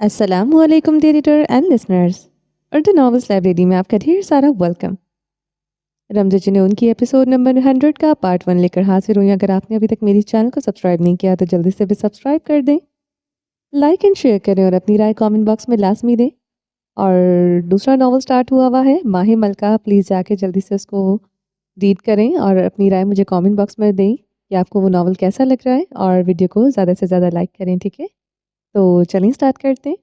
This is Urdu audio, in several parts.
السلام علیکم dear editor and listeners, Urdu novels library میں آپ کا ڈھیر سارا ویلکم۔ رمز جنون کی ایپیسوڈ نمبر 100 کا پارٹ 1 لے کر حاضر ہوئی۔ اگر آپ نے ابھی تک میری چینل کو سبسکرائب نہیں کیا تو جلدی سے بھی سبسکرائب کر دیں، لائک اینڈ شیئر کریں اور اپنی رائے کامنٹ باکس میں لازمی دیں۔ اور دوسرا ناول سٹارٹ ہوا ہے ماہ ملکہ، پلیز جا کے جلدی سے اس کو ریڈ کریں اور اپنی رائے مجھے کامنٹ باکس میں دیں کہ آپ کو وہ ناول کیسا لگ رہا ہے، اور ویڈیو کو زیادہ سے زیادہ لائک کریں، ٹھیک ہے؟ تو چلیں سٹارٹ کرتے ہیں۔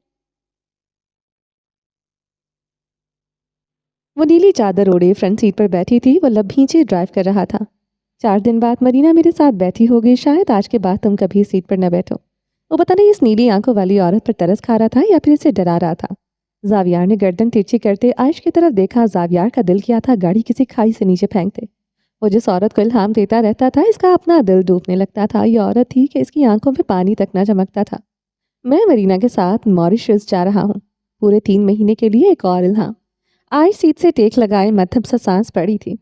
وہ نیلی چادر اوڑے فرنٹ سیٹ پر بیٹھی تھی، وہ لب بھینچے ڈرائیو کر رہا تھا۔ 4 دن بعد مرینا میرے ساتھ بیٹھی ہوگی، شاید آج کے بعد تم کبھی اس سیٹ پر نہ بیٹھو۔ وہ پتہ نہیں اس نیلی آنکھوں والی عورت پر ترس کھا رہا تھا یا پھر اسے ڈرا رہا تھا۔ زاویار نے گردن ترچھی کرتے عائش کی طرف دیکھا۔ زاویار کا دل کیا تھا گاڑی کسی کھائی سے نیچے پھینکتے۔ وہ جس عورت کو الہام دیتا رہتا تھا، اس کا اپنا دل ڈوبنے لگتا تھا۔ یہ عورت تھی کہ اس کی آنکھوں میں پانی تک نہ چمکتا تھا۔ میں مرینا کے ساتھ ماریشس جا رہا ہوں، پورے 3 مہینے کے لیے۔ ایک اور الہام۔ آج سیٹ سے ٹیک لگائے مدھم سا سانس پڑی تھی۔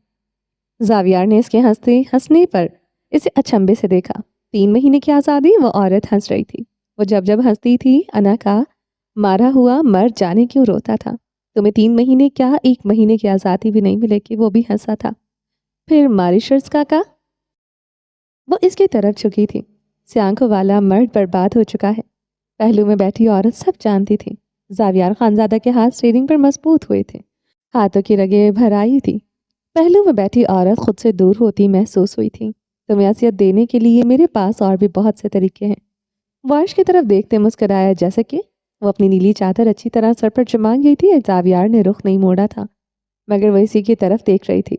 زاویار نے اس کے ہنسنے پر اسے اچنبے سے دیکھا۔ 3 مہینے کی آزادی؟ وہ عورت ہنس رہی تھی۔ وہ جب ہنستی تھی انا کا مارا ہوا مرد جانے کیوں روتا تھا۔ تمہیں 3 مہینے کیا 1 مہینے کی آزادی بھی نہیں ملے گی؟ وہ بھی ہنسا تھا۔ پھر ماریشس کا وہ اس کی طرف جھکی تھی۔ سیانکوں والا مرد برباد ہو چکا ہے۔ پہلو میں بیٹھی عورت سب جانتی تھی۔ زاویار خانزادہ کے ہاتھ اسٹیئرنگ پر مضبوط ہوئے تھے، ہاتھوں کی رگیں بھر آئی تھی۔ پہلو میں بیٹھی عورت خود سے دور ہوتی محسوس ہوئی تھی۔ تمہیں اذیت دینے کے لیے میرے پاس اور بھی بہت سے طریقے ہیں۔ وارش کی طرف دیکھتے مسکرایا، جیسے کہ وہ اپنی نیلی چادر اچھی طرح سر پر جما گئی تھی۔ زاویار نے رخ نہیں موڑا تھا، مگر وہ اسی کی طرف دیکھ رہی تھی۔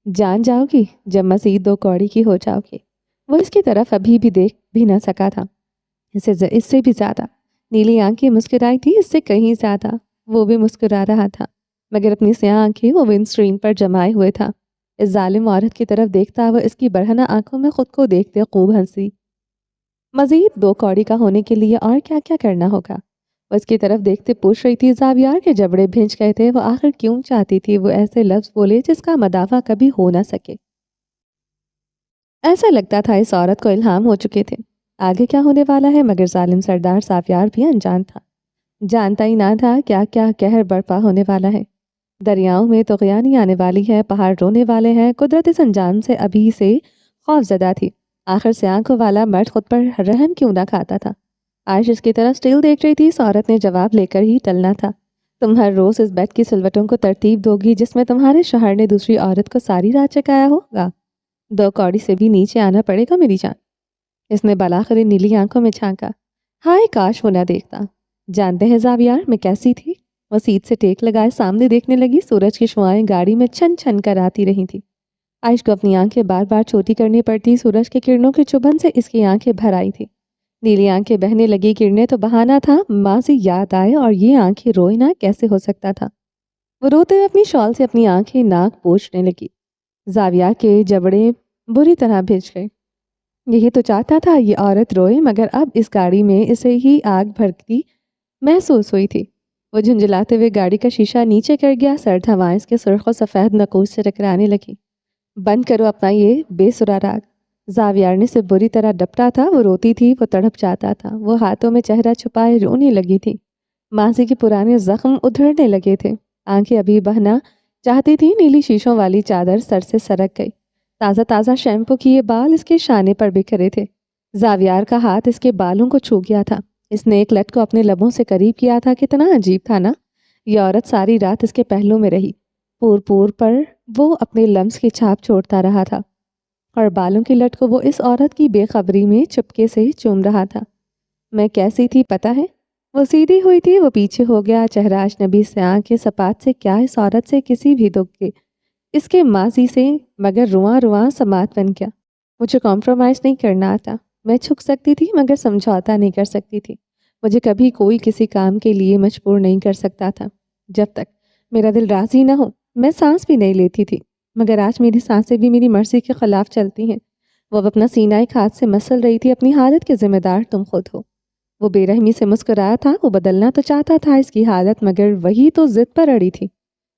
جان جاؤ گی جب مزید 2 کوڑی کی ہو جاؤ گی۔ وہ اس کی طرف ابھی بھی دیکھ بھی نہ سکا تھا۔ اس سے بھی زیادہ نیلی آنکھیں مسکرائی تھی، اس سے کہیں زیادہ وہ بھی مسکرا رہا تھا، مگر اپنی سیاہ آنکھیں وہ ونڈ اسکرین پر جمائے ہوئے تھا۔ اس ظالم عورت کی طرف دیکھتا وہ اس کی برہنہ آنکھوں میں خود کو دیکھتے خوب ہنسی۔ مزید 2 کوڑی کا ہونے کے لیے اور کیا کیا کرنا ہوگا؟ وہ اس کی طرف دیکھتے پوچھ رہی تھی۔ زاویار کے جبڑے بھنج گئے تھے۔ وہ آخر کیوں چاہتی تھی وہ ایسے لفظ بولے جس کا مدافع کبھی ہو نہ سکے؟ ایسا لگتا تھا اس عورت کو الہام ہو چکے تھے۔ آگے کیا ہونے والا ہے؟ مگر ظالم سردار زاویار بھی انجان تھا، جانتا ہی نہ تھا کیا کیا قہر برپا ہونے والا ہے۔ دریاؤں میں طغیانی آنے والی ہے، پہاڑ رونے والے ہیں۔ قدرت اس انجام سے ابھی سے خوف زدہ تھی۔ آخر سے آنکھوں والا مرد خود پر رحم کیوں نہ کھاتا تھا؟ عائش اس کی طرف سٹیل دیکھ رہی تھی۔ اس عورت نے جواب لے کر ہی ٹلنا تھا۔ تم ہر روز اس بیڈ کی سلوٹوں کو ترتیب دو گی جس میں تمہارے شوہر نے دوسری عورت کو ساری رات چکایا ہوگا؟ 2 کوڑی سے بھی نیچے آنا پڑے گا میری جان۔ اس نے بلاخر نیلی آنکھوں میں جھانکا۔ ہائے کاش وہ نہ دیکھتا۔ جانتے ہیں زاویار میں کیسی تھی؟ وہ سیٹ سے ٹیک لگائے سامنے دیکھنے لگی۔ سورج کی شعاعیں گاڑی میں چھن چھن کر آتی رہی تھی۔ عائش کو اپنی آنکھیں بار بار چھوٹی کرنی پڑتی۔ سورج کی کرنوں کی چبھن سے اس کی آنکھیں بھر آئی تھی۔ نیلی آنکھیں بہنے لگی۔ کرنیں تو بہانہ تھا، ماضی یاد آئے، اور یہ آنکھیں روئے نہ کیسے ہو سکتا تھا؟ وہ روتے ہوئے اپنی شال سے اپنی آنکھیں ناک پوچھنے لگی۔ زاویار کے جبڑے بری طرح بھیج گئے۔ یہی تو چاہتا تھا یہ عورت روئے، مگر اب اس گاڑی میں اسے ہی آگ بھڑکتی محسوس ہوئی تھی۔ وہ جھنجھلاتے ہوئے گاڑی کا شیشہ نیچے کر گیا۔ سرد ہوائیں اس کے سرخ و سفید نقوش سے ٹکرانے لگی۔ بند کرو اپنا یہ بے سرا راگ۔ زاویار نے اسے بری طرح ڈپٹا تھا۔ وہ روتی تھی، وہ تڑپ جاتا تھا، وہ ہاتھوں میں چہرہ چھپائے رونے لگی تھی۔ ماضی کے پرانے زخم ادھڑنے لگے تھے۔ آنکھیں ابھی بہنا چاہتی تھی۔ نیلی شیشوں والی چادر سر سے سرک گئی۔ تازہ تازہ شیمپو کیے بال اس کے شانے پر بکھرے تھے۔ زاویار کا ہاتھ اس کے بالوں کو چھو گیا تھا۔ اس نے ایک لٹ کو اپنے لبوں سے قریب کیا تھا۔ کتنا عجیب تھا نا؟ یہ عورت ساری رات اس کے پہلو میں رہی۔ پور پور پر وہ اپنے لمس کی چھاپ چھوڑتا رہا تھا، اور بالوں کی لٹ کو وہ اس عورت کی بے خبری میں چپکے سے چوم رہا تھا۔ میں کیسی تھی پتہ ہے؟ وہ سیدھی ہوئی تھی، وہ پیچھے ہو گیا۔ چہرہ اجنبی سیاہ کے سپات سے کیا اس عورت سے کسی بھی دکھ کے اس کے ماضی سے، مگر رواں رواں سماعت بن گیا۔ مجھے کمپرومائز نہیں کرنا آتا۔ میں جھک سکتی تھی مگر سمجھوتا نہیں کر سکتی تھی۔ مجھے کبھی کوئی کسی کام کے لیے مجبور نہیں کر سکتا تھا جب تک میرا دل راضی نہ ہو۔ میں سانس بھی نہیں لیتی تھی، مگر آج میری سانسیں بھی میری مرضی کے خلاف چلتی ہیں۔ وہ اپنا سینہ ایک ہاتھ سے مسل رہی تھی۔ اپنی حالت کے ذمہ دار تم خود ہو۔ وہ بے رحمی سے مسکرایا تھا۔ وہ بدلنا تو چاہتا تھا اس کی حالت، مگر وہی تو ضد پر اڑی تھی۔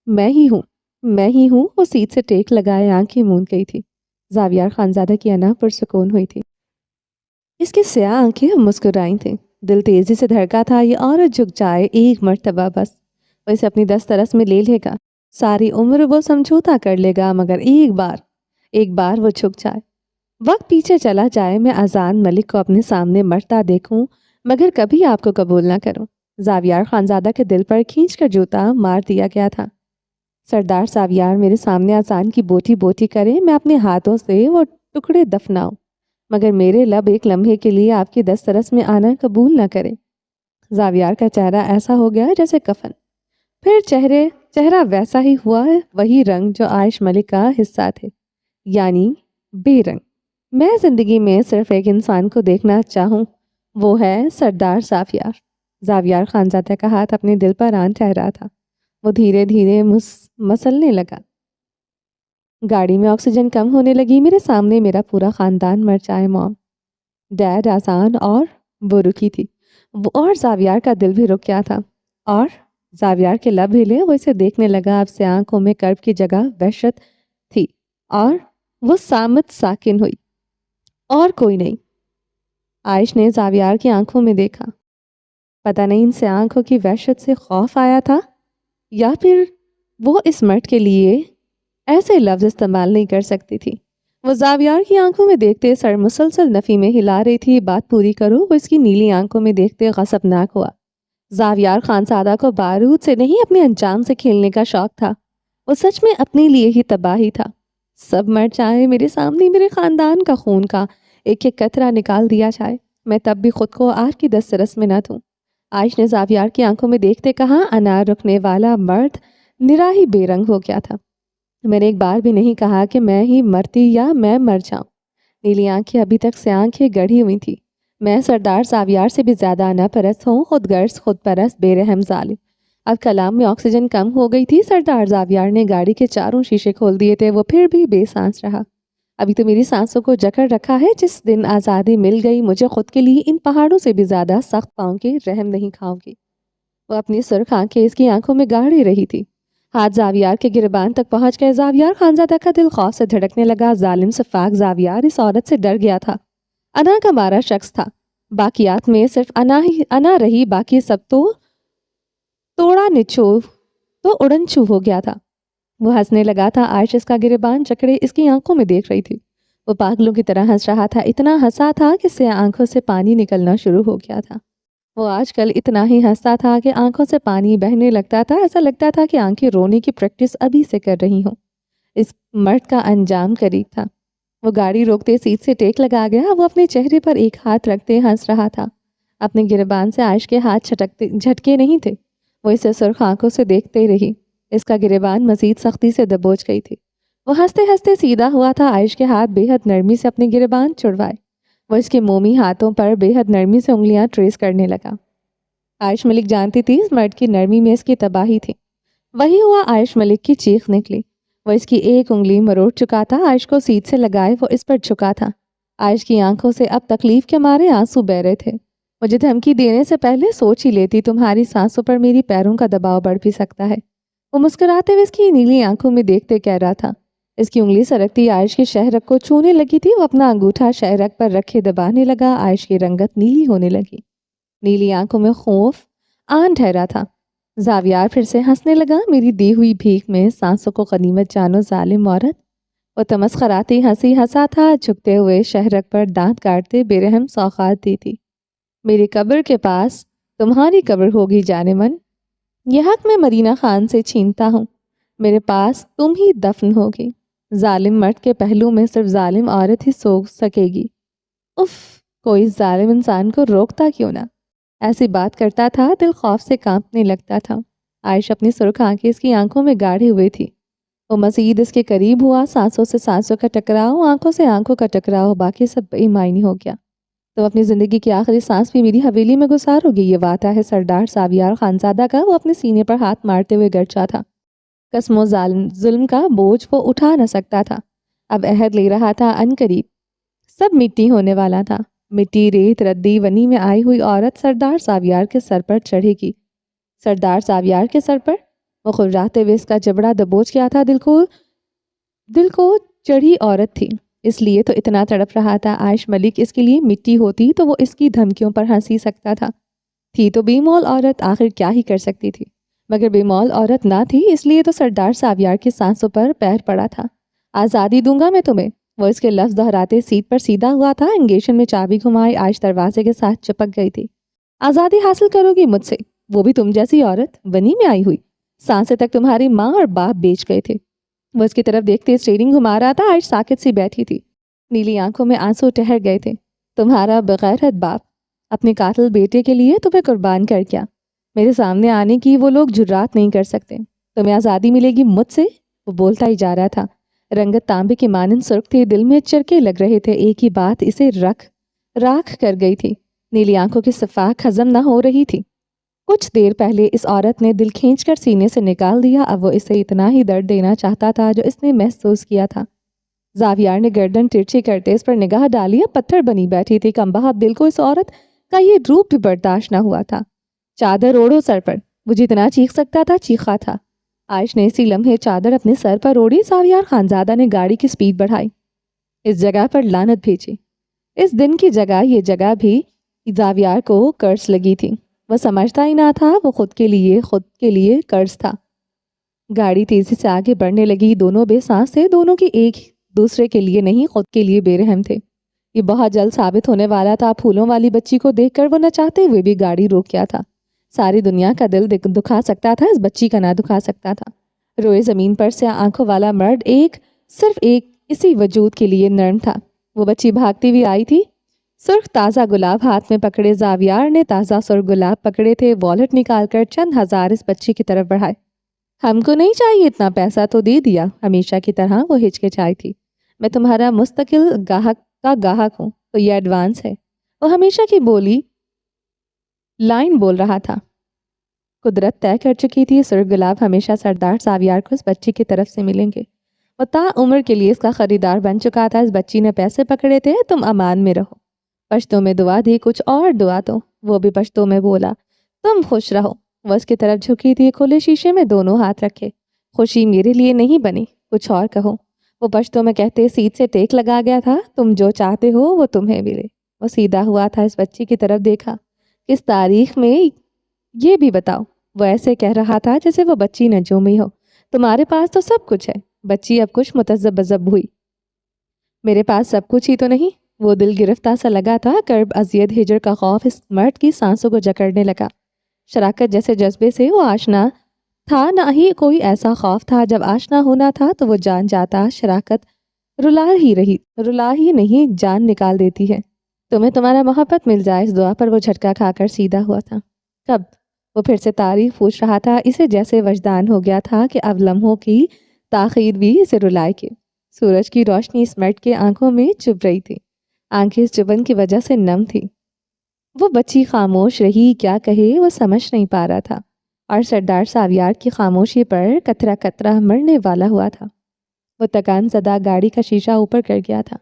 میں ہی ہوں، میں ہی ہوں۔ وہ سیٹ سے ٹیک لگائے آنکھیں موند گئی تھی۔ زاویار خانزادہ کی انا پرسکون ہوئی تھی۔ اس کی سیاہ آنکھیں مسکرائی تھیں۔ دل تیزی سے دھڑکا تھا، یہ عورت جھک جائے ایک مرتبہ بس، وہ اسے اپنی دسترس میں لے لے گا، ساری عمر وہ سمجھوتا کر لے گا، مگر ایک بار وہ جھک جائے، وقت پیچھے چلا جائے، میں اذان ملک کو اپنے سامنے مرتا دیکھوں مگر کبھی آپ کو قبول نہ کروں۔ زاویار خانزادہ کے دل پر کھینچ کر جوتا مار دیا گیا تھا۔ سردار زاویار میرے سامنے اذان کی بوٹی بوٹی کرے، میں اپنے ہاتھوں سے وہ ٹکڑے دفناؤں، مگر میرے لب ایک لمحے کے لیے آپ کی دسترس میں آنا قبول نہ کرے۔ زاویار کا چہرہ ایسا ہو گیا جیسے کفن، پھر چہرہ ویسا ہی ہوا ہے، وہی رنگ جو عائش ملک کا حصہ تھے، یعنی بے رنگ۔ میں زندگی میں صرف ایک انسان کو دیکھنا چاہوں، وہ ہے سردار زاویار۔ زاویار خانزادہ کا ہاتھ اپنے دل پر آن ٹھہرا تھا، وہ دھیرے دھیرے مسلنے لگا۔ گاڑی میں آکسیجن کم ہونے لگی، میرے سامنے میرا پورا خاندان مر جائے، موم، ڈیڈ، آسان اور وہ رکی تھی، اور زاویار کا دل بھی رک گیا تھا، اور زاویار کے لب ہلے، وہ اسے دیکھنے لگا، اب سے آنکھوں میں کرب کی جگہ وحشت تھی، اور وہ صامت ساکن ہوئی، اور کوئی نہیں۔ عائش نے زاویار کی آنکھوں میں دیکھا، پتہ نہیں ان سے آنکھوں کی وحشت سے خوف آیا تھا یا پھر وہ اس مرد کے لیے ایسے لفظ استعمال نہیں کر سکتی تھی۔ وہ زاویار کی آنکھوں میں دیکھتے سر مسلسل نفی میں ہلا رہی تھی، بات پوری کرو، وہ اس کی نیلی آنکھوں میں دیکھتے غضبناک ہوا۔ زاویار خانزادہ کو بارود سے نہیں اپنے انجام سے کھیلنے کا شوق تھا، وہ سچ میں اپنے لیے ہی تباہی تھا۔ سب مر جائے میرے سامنے، میرے خاندان کا خون کا ایک ایک قطرہ نکال دیا جائے، میں تب بھی خود کو آپ کی دسترس میں نہ دوں۔ عائش نے زاویار کی آنکھوں میں دیکھتے کہا، انار رکنے والا مرد نرا ہی بے رنگ ہو گیا تھا۔ میں نے ایک بار بھی نہیں کہا کہ میں ہی مرتی یا میں مر جاؤں۔ نیلی آنکھیں ابھی تک سے آنکھیں گڑھی ہوئی تھی۔ میں سردار زاویار سے بھی زیادہ انا پرست ہوں، خود غرض، خود پرست، بے رحم ظالم۔ اب کلام میں آکسیجن کم ہو گئی تھی، سردار زاویار نے گاڑی کے چاروں شیشے کھول دیے تھے، وہ پھر بھی بے سانس رہا۔ ابھی تو میری سانسوں کو جکڑ رکھا ہے، جس دن آزادی مل گئی مجھے خود کے لیے ان پہاڑوں سے بھی زیادہ سخت پاؤں کے رحم نہیں کھاؤں گی۔ وہ اپنی سرخ آنکھیں اس کی آنکھوں میں گاڑی رہی تھی۔ ہاتھ زاویار کے گربان تک پہنچ گئے، زاویار خانزادہ کا دل خوف سے دھڑکنے لگا۔ ظالم سفاک زاویار اس عورت سے ڈر گیا تھا، انا کا مارا شخص تھا، باقیات میں صرف انا رہی، باقی سب تو توڑا نچو تو اڑنچو ہو گیا تھا۔ وہ ہنسنے لگا تھا، عائش اس کا گربان جکڑے اس کی آنکھوں میں دیکھ رہی تھی، وہ پاگلوں کی طرح ہنس رہا تھا، اتنا ہنسا تھا کہ اس سے آنکھوں سے پانی نکلنا شروع ہو گیا تھا۔ وہ آج کل اتنا ہی ہنستا تھا کہ آنکھوں سے پانی بہنے لگتا تھا، ایسا لگتا تھا کہ آنکھیں رونے کی پریکٹس ابھی سے کر رہی ہوں۔ اس مرد کا انجام قریب تھا۔ وہ گاڑی روکتے سیٹ سے ٹیک لگا گیا، وہ اپنے چہرے پر ایک ہاتھ رکھتے ہنس رہا تھا، اپنے گربان سے عائش کے ہاتھ جھٹکے نہیں تھے، وہ اسے سرخ آنکھوں سے دیکھتے رہی، اس کا گربان مزید سختی سے دبوچ گئی تھی۔ وہ ہنستے ہنستے سیدھا ہوا تھا، عائش کے ہاتھ بے حد نرمی سے اپنے گربان چھڑوائے، وہ اس کے مومی ہاتھوں پر بے حد نرمی سے انگلیاں ٹریس کرنے لگا۔ عائش ملک جانتی تھی اس مرد کی نرمی میں اس کی تباہی تھی۔ وہی ہوا، عائش ملک کی چیخ نکلی، وہ اس کی ایک انگلی مروڑ چکا تھا، عائش کو سیٹ سے لگائے وہ اس پر جھکا تھا۔ عائش کی آنکھوں سے اب تکلیف کے مارے آنسو بہ رہے تھے۔ مجھے دھمکی دینے سے پہلے سوچ ہی لیتی تمہاری سانسوں پر میری پیروں کا دباؤ بڑھ بھی سکتا ہے، وہ مسکراتے ہوئے اس کی نیلی آنکھوں میں دیکھتے کہہ رہا تھا۔ اس کی انگلی سرکتی عائش کے شہرک کو چھونے لگی تھی، وہ اپنا انگوٹھا شہرک پر رکھے دبانے لگا، عائش کی رنگت نیلی ہونے لگی، نیلی آنکھوں میں خوف آن ٹھہرا تھا۔ زاویار پھر سے ہنسنے لگا، میری دی ہوئی بھیک میں سانسوں کو غنیمت جانو ظالم عورت۔ وہ تمسخراتی ہنسی ہنسا تھا، جھکتے ہوئے شہرک پر دانت کاٹتے بے رحم سوغات دی تھی، میری قبر کے پاس تمہاری قبر ہوگی جانے من، یہ حق میں مدینہ خان سے چھینتا ہوں، میرے پاس تم ہی دفن ہوگی، ظالم مرد کے پہلو میں صرف ظالم عورت ہی سو سکے گی۔ اف، کوئی ظالم انسان کو روکتا کیوں نہ؟ ایسی بات کرتا تھا، دل خوف سے کانپنے لگتا تھا۔ عائش اپنی سرخ آنکھیں اس کی آنکھوں میں گاڑے ہوئے تھی، وہ مزید اس کے قریب ہوا، سانسوں سے سانسوں کا ٹکراؤ، آنکھوں سے آنکھوں کا ٹکراؤ، باقی سب بے معنی ہو گیا۔ تو اپنی زندگی کی آخری سانس بھی میری حویلی میں گزارو گی، یہ وعدہ ہے سردار زاویار خانزادہ کا۔ وہ اپنے سینے پر ہاتھ مارتے ہوئے گرجا تھا، قسم و ظلم کا بوجھ وہ اٹھا نہ سکتا تھا، اب عہد لے رہا تھا، ان قریب سب مٹی ہونے والا تھا، مٹی، ریت، ردی ونی میں آئی ہوئی عورت سردار زاویار کے سر پر چڑھے گی، سردار زاویار کے سر پر۔ وہ خراتے ہوئے اس کا جبڑا دبوچ گیا تھا، دل کو چڑھی عورت تھی، اس لیے تو اتنا تڑپ رہا تھا۔ عائش ملک اس کے لیے مٹی ہوتی تو وہ اس کی دھمکیوں پر ہنسی سکتا تھا۔ تھی تو بے مول عورت، آخر کیا ہی کر سکتی تھی، مگر بے مول عورت نہ تھی، اس لیے تو سردار ساویار کی سانسوں پر پیر پڑا تھا۔ آزادی دوں گا میں تمہیں، وہ اس کے لفظ دہراتے سیٹ پر سیدھا ہوا تھا۔ انگیشن میں چابی گھمائی عائش دروازے کے ساتھ چپک گئی تھی۔ آزادی حاصل کرو گی مجھ سے، وہ بھی تم جیسی عورت، بنی میں آئی ہوئی، سانسیں تک تمہاری ماں اور باپ بیچ گئے تھے۔ وہ اس کی طرف دیکھتے اسٹیئرنگ گھما رہا تھا۔ عائش ساکت سی بیٹھی تھی، نیلی آنکھوں میں آنسو ٹھہر گئے تھے۔ تمہارا بغیرت باپ اپنے قاتل بیٹے کے لیے تمہیں قربان کر گیا، میرے سامنے آنے کی وہ لوگ جرات نہیں کر سکتے۔ تمہیں آزادی ملے گی مجھ سے، وہ بولتا ہی جا رہا تھا۔ رنگت تانبے کے مانند سرخ تھی، دل میں چرکے لگ رہے تھے، ایک ہی بات اسے راکھ کر گئی تھی۔ نیلی آنکھوں کی صفاق ہضم نہ ہو رہی تھی۔ کچھ دیر پہلے اس عورت نے دل کھینچ کر سینے سے نکال دیا، اب وہ اسے اتنا ہی درد دینا چاہتا تھا جو اس نے محسوس کیا تھا۔ زاویار نے گردن ترچھی کرتے اس پر نگاہ ڈالی، اب پتھر بنی بیٹھی تھی۔ کمبخت دل کو اس عورت کا یہ روپ بھی برداشت نہ ہوا تھا۔ چادر اوڑھو سر پر، وہ جتنا چیخ سکتا تھا چیخا تھا۔ عائش نے اسی لمحے چادر اپنے سر پر اوڑھی۔ زاویار خانزادہ نے گاڑی کی سپیڈ بڑھائی، اس جگہ پر لعنت بھیجی۔ اس دن کی جگہ یہ جگہ بھی زاویار کو قرض لگی تھی، وہ سمجھتا ہی نہ تھا، وہ خود کے لیے قرض تھا۔ گاڑی تیزی سے آگے بڑھنے لگی، دونوں بے سانس تھے، دونوں کی ایک دوسرے کے لیے نہیں خود کے لیے بے رحم تھے۔ یہ بہت جلد ثابت ہونے والا تھا۔ پھولوں والی بچی کو دیکھ کر وہ نہ چاہتے ہوئے بھی گاڑی روک گیا تھا۔ ساری دنیا کا دل دکھا سکتا تھا، اس بچی کا نہ دکھا سکتا تھا۔ روئے زمین پر سے آنکھوں والا مرد صرف ایک اسی وجود کے لیے نرم تھا۔ وہ بچی بھاگتی ہوئی آئی تھی، سرخ تازہ گلاب ہاتھ میں پکڑے۔ زاویار نے تازہ سرخ گلاب پکڑے تھے، والٹ نکال کر چند ہزار اس بچی کی طرف بڑھائے۔ ہم کو نہیں چاہیے اتنا پیسہ، تو دے دیا۔ ہمیشہ کی طرح وہ ہچکچائی تھی۔ میں تمہارا مستقل گاہک ہوں، تو یہ ایڈوانس ہے۔ وہ ہمیشہ کی لائن بول رہا تھا۔ قدرت طے کر چکی تھی، سرخ گلاب ہمیشہ سردار ساویار کو اس بچی کی طرف سے ملیں گے۔ وہ تا عمر کے لیے اس کا خریدار بن چکا تھا۔ اس بچی نے پیسے پکڑے تھے، تم امان میں رہو۔ پشتوں میں دعا دی، کچھ اور دعا تو، وہ بھی پشتوں میں بولا، تم خوش رہو۔ وہ اس کی طرف جھکی تھی، کھلے شیشے میں دونوں ہاتھ رکھے۔ خوشی میرے لیے نہیں بنی، کچھ اور کہو، وہ پشتوں میں کہتے سیٹ سے ٹیک لگا گیا تھا۔ تم جو چاہتے ہو وہ تمہیں ملے۔ وہ سیدھا ہوا تھا، اس بچی کی طرف دیکھا۔ کس تاریخ میں، یہ بھی بتاؤ۔ وہ ایسے کہہ رہا تھا جیسے وہ بچی نجومی ہو۔ تمہارے پاس تو سب کچھ ہے۔ بچی اب کچھ متذبذب ہوئی۔ میرے پاس سب کچھ ہی تو نہیں۔ وہ دل گرفتہ سا لگا تھا، کرب اذیت ہجر کا خوف اس مرد کی سانسوں کو جکڑنے لگا۔ شراکت جیسے جذبے سے وہ آشنا تھا، نہ ہی کوئی ایسا خوف تھا۔ جب آشنا ہونا تھا تو وہ جان جاتا، شراکت رلا ہی نہیں جان نکال دیتی ہے۔ تمہیں تمہارا محبت مل جائے، اس دعا پر وہ جھٹکا کھا کر سیدھا ہوا تھا۔ کب؟ وہ پھر سے تاریخ پوچھ رہا تھا، اسے جیسے وجدان ہو گیا تھا کہ اب لمحوں کی تاخیر بھی اسے رلائے گی۔ سورج کی روشنی اس مرد کے آنکھوں میں چبھ رہی تھی، آنکھیں اس چبھن کی وجہ سے نم تھی۔ وہ بچی خاموش رہی، کیا کہے وہ سمجھ نہیں پا رہا تھا، اور سردار ساویار کی خاموشی پر قطرہ قطرہ مرنے والا ہوا تھا۔ وہ تکان زدہ گاڑی کا شیشہ اوپر کر گیا تھا۔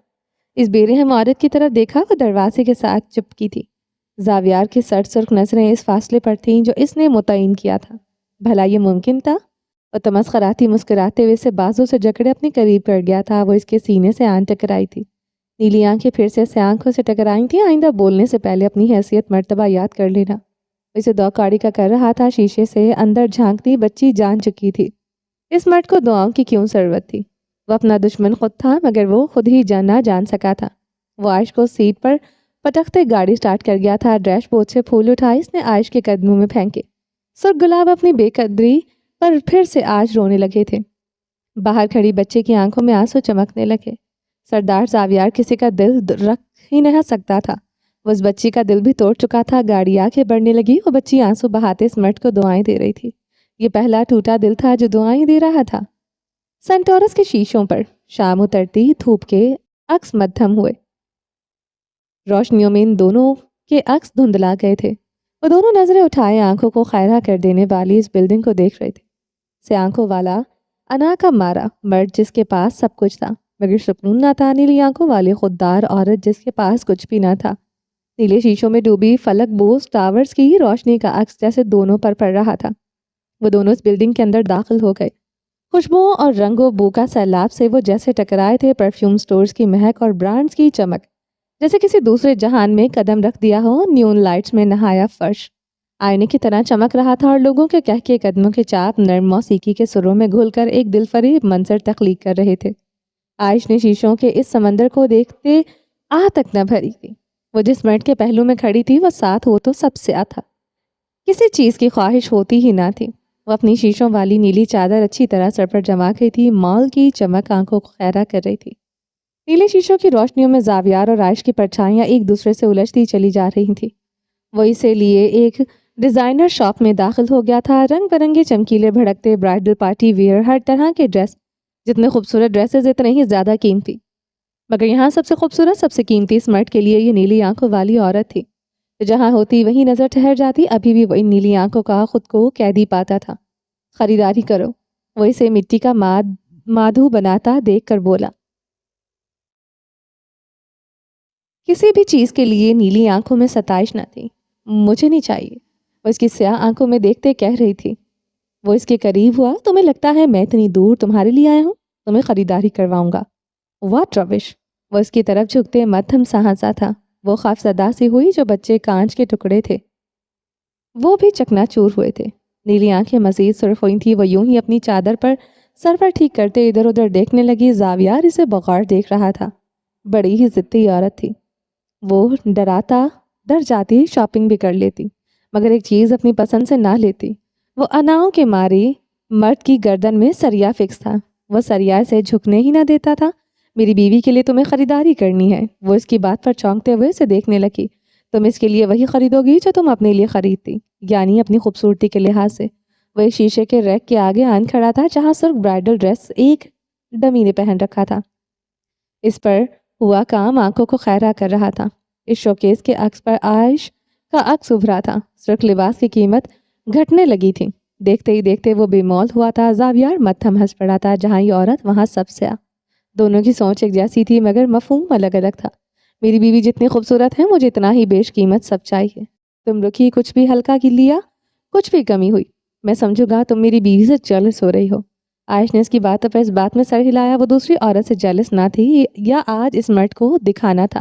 اس بے رحم عورت کی طرف دیکھا، وہ دروازے کے ساتھ چپکی تھی۔ زاویار کی سرخ نظریں اس فاصلے پر تھیں جو اس نے متعین کیا تھا۔ بھلا یہ ممکن تھا؟ وہ تمسخراتی مسکراتے ہوئے اسے بازو سے جکڑے اپنے قریب کر گیا تھا۔ وہ اس کے سینے سے آن ٹکرائی تھی، نیلی آنکھیں پھر سے اسے آنکھوں سے ٹکرائی تھیں۔ آئندہ بولنے سے پہلے اپنی حیثیت مرتبہ یاد کر لینا۔ اسے دوکاڑی کا کر رہا تھا، شیشے سے اندر جھانکتی بچی جان چکی تھی۔ اس مرد کو دعاؤں کی کیوں ضرورت تھی؟ وہ اپنا دشمن خود تھا، مگر وہ خود ہی نہ جان سکا تھا۔ وہ عائش کو سیٹ پر پٹکتے گاڑی سٹارٹ کر گیا تھا۔ ڈیش بورڈ سے پھول اٹھائے اس نے عائش کے قدموں میں پھینکے۔ سرخ گلاب اپنی بے قدری پر پھر سے آج رونے لگے تھے۔ باہر کھڑی بچے کی آنکھوں میں آنسو چمکنے لگے۔ سردار زاویار کسی کا دل رکھ ہی نہ سکتا تھا، وہ اس بچی کا دل بھی توڑ چکا تھا۔ گاڑی آگے بڑھنے لگی، وہ بچی آنسو بہاتے اس مرد کو دعائیں دے رہی تھی۔ یہ پہلا ٹوٹا دل تھا جو دعائیں دے رہا تھا۔ سینٹورس کے شیشوں پر شام اترتی دھوپ کے عکس مدھم ہوئے۔ روشنیوں میں ان دونوں کے عکس دھندلا گئے تھے۔ وہ دونوں نظریں اٹھائے آنکھوں کو خیرہ کر دینے والی اس بلڈنگ کو دیکھ رہے تھے۔ سے آنکھوں والا انا کا مارا مرد جس کے پاس سب کچھ تھا مگر سکون نہ تھا، نیلی آنکھوں والی خوددار عورت جس کے پاس کچھ بھی نہ تھا۔ نیلے شیشوں میں ڈوبی فلک بوس ٹاورز کی روشنی کا عکس جیسے دونوں پر پڑ رہا تھا۔ وہ دونوں اس بلڈنگ کے اندر داخل ہو گئے۔ خوشبوؤں اور رنگ و بو کا سیلاب سے وہ جیسے ٹکرائے تھے، پرفیوم سٹورز کی مہک اور برانڈز کی چمک، جیسے کسی دوسرے جہان میں قدم رکھ دیا ہو۔ نیون لائٹس میں نہایا فرش آئینے کی طرح چمک رہا تھا، اور لوگوں کے کہکے قدموں کے چاپ نرم موسیقی کے سروں میں گھل کر ایک دل فریب منظر تخلیق کر رہے تھے۔ عائش نے شیشوں کے اس سمندر کو دیکھتے آہ تک نہ بھری تھی۔ وہ جس مرد کے پہلو میں کھڑی تھی وہ ساتھ ہو تو سب سے تھا، کسی چیز کی خواہش ہوتی ہی نہ تھی۔ وہ اپنی شیشوں والی نیلی چادر اچھی طرح سر پر جما گئی تھی، مال کی چمک آنکھوں کو خیرہ کر رہی تھی۔ نیلے شیشوں کی روشنیوں میں زاویار اور عائش کی پرچھائیاں ایک دوسرے سے الجھتی چلی جا رہی تھیں۔ وہ اسے لیے ایک ڈیزائنر شاپ میں داخل ہو گیا تھا۔ رنگ برنگے چمکیلے بھڑکتے برائڈل پارٹی ویئر، ہر طرح کے ڈریس، جتنے خوبصورت ڈریسز اتنے ہی زیادہ قیمتی، مگر یہاں سب سے خوبصورت، سب سے قیمتی اس مرد کے لیے یہ نیلی آنکھوں والی عورت تھی۔ جہاں ہوتی وہیں نظر ٹھہر جاتی، ابھی بھی وہ ان نیلی آنکھوں کا خود کو قیدی پاتا تھا۔ خریداری کرو، وہ اسے مٹی کا مادھو بناتا دیکھ کر بولا۔ کسی بھی چیز کے لیے نیلی آنکھوں میں ستائش نہ تھی۔ مجھے نہیں چاہیے، وہ اس کی سیاہ آنکھوں میں دیکھتے کہہ رہی تھی۔ وہ اس کے قریب ہوا۔ تمہیں لگتا ہے میں اتنی دور تمہارے لیے آیا ہوں؟ تمہیں خریداری کرواؤں گا۔ واٹ ربش! وہ اس کی طرف جھکتے مدھم سا ہنسا تھا۔ وہ خوف زدہ سی ہوئی جو بچے کانچ کے ٹکڑے تھے، وہ بھی چکنا چور ہوئے تھے۔ نیلی آنکھیں مزید سرخ ہوئی تھی۔ وہ یوں ہی اپنی چادر پر سر پر ٹھیک کرتے ادھر ادھر دیکھنے لگی۔ زاویار اسے بغور دیکھ رہا تھا۔ بڑی ہی ضدی عورت تھی۔ وہ ڈر جاتی، شاپنگ بھی کر لیتی، مگر ایک چیز اپنی پسند سے نہ لیتی۔ وہ اناؤں کے ماری مرد کی گردن میں سریا فکس تھا۔ وہ سریا سے جھکنے ہی نہ دیتا تھا۔ میری بیوی کے لیے تمہیں خریداری کرنی ہے۔ وہ اس کی بات پر چونکتے ہوئے اسے دیکھنے لگی۔ تم اس کے لیے وہی خریدو گی جو تم اپنے لیے خریدتی، یعنی اپنی خوبصورتی کے لحاظ سے۔ وہ ایک شیشے کے ریک کے آگے آن کھڑا تھا جہاں سرخ برائڈل ڈریس ایک ڈمی نے پہن رکھا تھا۔ اس پر ہوا کام آنکھوں کو خیرہ کر رہا تھا۔ اس شوکیس کے عکس پر عائش کا عکس ابھرا تھا۔ سرخ لباس کی قیمت گھٹنے لگی تھی۔ دیکھتے ہی دیکھتے وہ بے مول ہوا تھا۔ زاویار مدھم ہنس پڑا تھا۔ جہاں یہ عورت وہاں سب سے دونوں کی سوچ ایک جیسی تھی، مگر مفہوم الگ الگ تھا۔ میری بیوی جتنی خوبصورت ہے، مجھے اتنا ہی بیش قیمت سب چاہیے۔ تم رکھی، کچھ بھی ہلکا کی لیا، کچھ بھی کمی ہوئی، میں سمجھوں گا تم میری بیوی سے جیلس ہو رہی ہو۔ عائش نے اس کی باتوں پر اس بات میں سر ہلایا۔ وہ دوسری عورت سے جیلس نہ تھی، یا آج اس مرد کو دکھانا تھا۔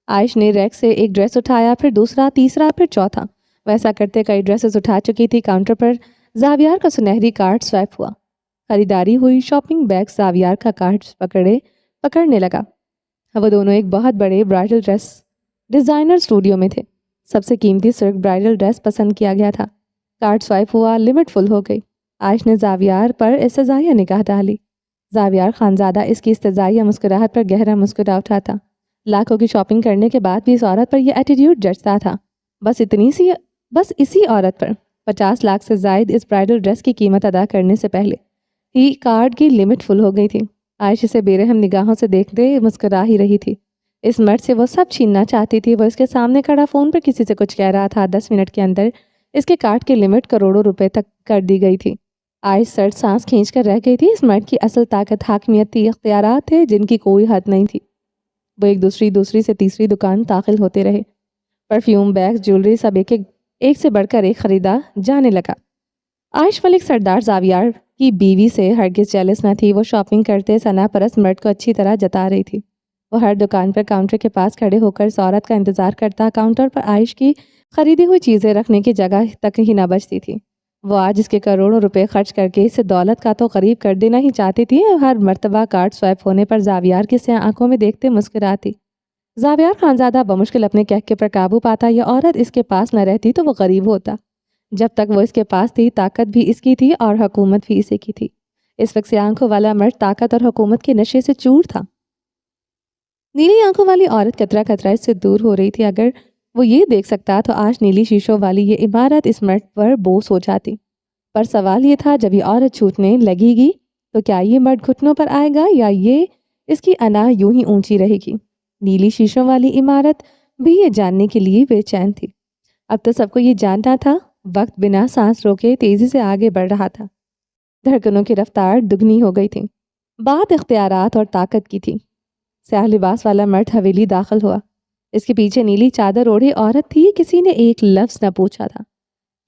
عائش نے ریک سے ایک ڈریس اٹھایا، پھر دوسرا، تیسرا، پھر چوتھا۔ ویسا کرتے کئی ڈریسز اٹھا چکی تھی۔ کاؤنٹر پر زاویار کا سنہری کارڈ سوائپ ہوا۔ خریداری ہوئی۔ شاپنگ بیگ زاویار کا کارڈ پکڑنے لگا۔ وہ دونوں ایک بہت بڑے برائڈل ڈریس ڈیزائنر اسٹوڈیو میں تھے۔ سب سے قیمتی سرخ برائڈل ڈریس پسند کیا گیا تھا۔ کارڈ سوائپ ہوا، لمٹ فل ہو گئی۔ عائش نے زاویار پر استضاحیہ نگاہ ڈالی۔ زاویار خانزادہ اس کی استضاحیہ مسکراہٹ پر گہرا مسکرا اٹھا تھا۔ لاکھوں کی شاپنگ کرنے کے بعد بھی اس عورت پر یہ ایٹیٹیوڈ جچتا تھا۔ بس اسی عورت پر 50 لاکھ سے زائد اس برائڈل ڈریس کی قیمت ادا کرنے سے پہلے ہی کارڈ کی لمٹ فل ہو گئی تھی۔ عائش اسے بے رحم نگاہوں سے دیکھتے مسکرا ہی رہی تھی۔ اس مرد سے وہ سب چھیننا چاہتی تھی۔ وہ اس کے سامنے کھڑا فون پر کسی سے کچھ کہہ رہا تھا۔ 10 منٹ کے اندر اس کے کارڈ کی لمٹ کروڑوں روپے تک کر دی گئی تھی۔ عائش سرد سانس کھینچ کر رہ گئی تھی۔ اس مرد کی اصل طاقت حاکمیت تھی، اختیارات تھے جن کی کوئی حد نہیں تھی۔ وہ ایک دوسری سے تیسری دکان داخل ہوتے رہے۔ پرفیوم، بیگز، جیولری، سب ایک سے بڑھ کر ایک خریدا جانے لگا۔ عائش ملک سردار زاویار کی بیوی سے ہرگز جیلس نہ تھی۔ وہ شاپنگ کرتے ثنا پرست مرد کو اچھی طرح جتا رہی تھی۔ وہ ہر دکان پر کاؤنٹر کے پاس کھڑے ہو کر اس عورت کا انتظار کرتا۔ کاؤنٹر پر عائش کی خریدی ہوئی چیزیں رکھنے کی جگہ تک ہی نہ بچتی تھی۔ وہ آج اس کے کروڑوں روپے خرچ کر کے اسے دولت کا تو قریب کر دینا ہی چاہتی تھی۔ ہر مرتبہ کارڈ سوائپ ہونے پر زاویار کی سیاہ آنکھوں میں دیکھتے مسکراتی۔ زاویار خانزادہ بمشکل اپنے کہکے پر قابو پاتا۔ یہ عورت اس کے پاس نہ رہتی تو وہ غریب ہوتا۔ جب تک وہ اس کے پاس تھی، طاقت بھی اس کی تھی اور حکومت بھی اسی کی تھی۔ اس وقت سے آنکھوں والا مرد طاقت اور حکومت کے نشے سے چور تھا۔ نیلی آنکھوں والی عورت قطرہ قطرہ اس سے دور ہو رہی تھی۔ اگر وہ یہ دیکھ سکتا تو آج نیلی شیشوں والی یہ عمارت اس مرد پر بوس ہو جاتی۔ پر سوال یہ تھا، جب یہ عورت چھوٹنے لگے گی تو کیا یہ مرد گھٹنوں پر آئے گا، یا یہ اس کی انا یوں ہی اونچی رہے گی؟ نیلی شیشوں والی عمارت بھی یہ جاننے کے لیے بے چین تھی۔ اب تو سب کو یہ جاننا تھا۔ وقت بنا سانس روکے تیزی سے آگے بڑھ رہا تھا۔ دھڑکنوں کی رفتار دگنی ہو گئی تھی۔ بات اختیارات اور طاقت کی تھی۔ سیاہ لباس والا مرد حویلی داخل ہوا۔ اس کے پیچھے نیلی چادر اوڑھے عورت تھی۔ کسی نے ایک لفظ نہ پوچھا تھا۔